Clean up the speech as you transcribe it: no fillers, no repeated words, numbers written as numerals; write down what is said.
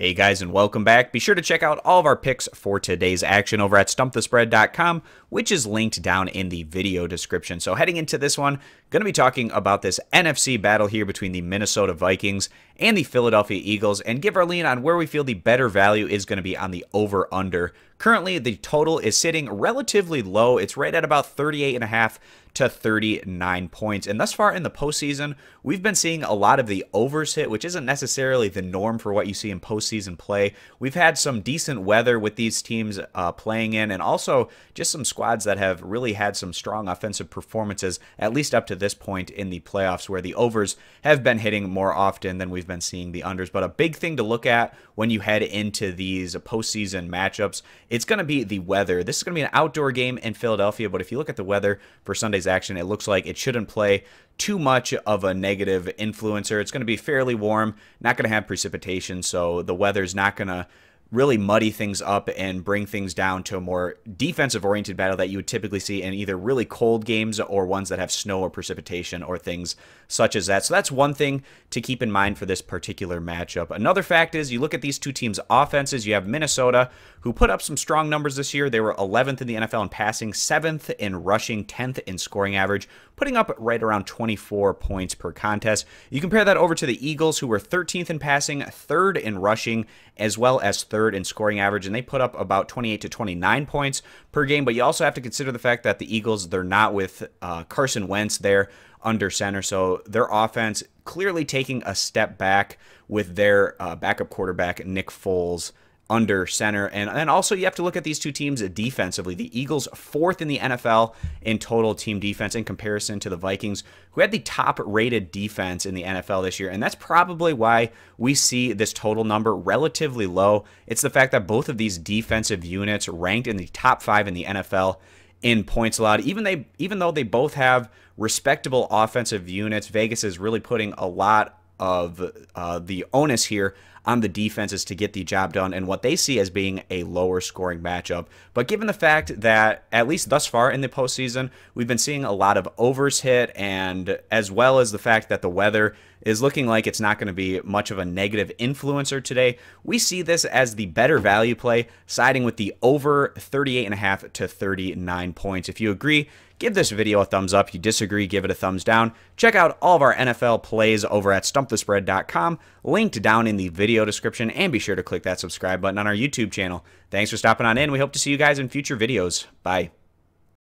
Hey guys, and welcome back. Be sure to check out all of our picks for today's action over at stumpthespread.com, which is linked down in the video description. So heading into this one, going to be talking about this NFC battle here between the Minnesota Vikings and the Philadelphia Eagles, and give our lean on where we feel the better value is going to be on the over-under. Currently, the total is sitting relatively low. It's right at about 38.5 to 39 points. And thus far in the postseason, we've been seeing a lot of the overs hit, which isn't necessarily the norm for what you see in postseason play. We've had some decent weather with these teams playing in, and also just some squads that have really had some strong offensive performances, at least up to this point in the playoffs, where the overs have been hitting more often than we've been seeing the unders. But a big thing to look at when you head into these postseason matchups, it's going to be the weather. This is going to be an outdoor game in Philadelphia, but if you look at the weather for Sunday's action, it looks like it shouldn't play too much of a negative influencer. It's going to be fairly warm, not going to have precipitation, so the weather's not going to really muddy things up and bring things down to a more defensive-oriented battle that you would typically see in either really cold games or ones that have snow or precipitation or things such as that. So that's one thing to keep in mind for this particular matchup. Another fact is you look at these two teams' offenses. You have Minnesota, who put up some strong numbers this year. They were 11th in the NFL in passing, 7th in rushing, 10th in scoring average, putting up right around 24 points per contest. You compare that over to the Eagles, who were 13th in passing, 3rd in rushing, as well as 3rd in scoring average, and they put up about 28 to 29 points per game. But you also have to consider the fact that the Eagles, they're not with Carson Wentz there under center, so their offense clearly taking a step back with their backup quarterback, Nick Foles, under center. And then also you have to look at these two teams defensively. The Eagles 4th in the NFL in total team defense in comparison to the Vikings, who had the top rated defense in the NFL this year. And that's probably why we see this total number relatively low. It's the fact that both of these defensive units ranked in the top 5 in the NFL in points allowed. Even though they both have respectable offensive units, Vegas is really putting a lot of the onus here on the defenses to get the job done and what they see as being a lower scoring matchup. But given the fact that, at least thus far in the postseason, we've been seeing a lot of overs hit, and as well as the fact that the weather is looking like it's not going to be much of a negative influencer today, we see this as the better value play, siding with the over 38.5 to 39 points. If you agree, give this video a thumbs up. If you disagree, give it a thumbs down. Check out all of our NFL plays over at stumpthespread.com, linked down in the video description, and be sure to click that subscribe button on our YouTube channel. Thanks for stopping on in. We hope to see you guys in future videos. Bye.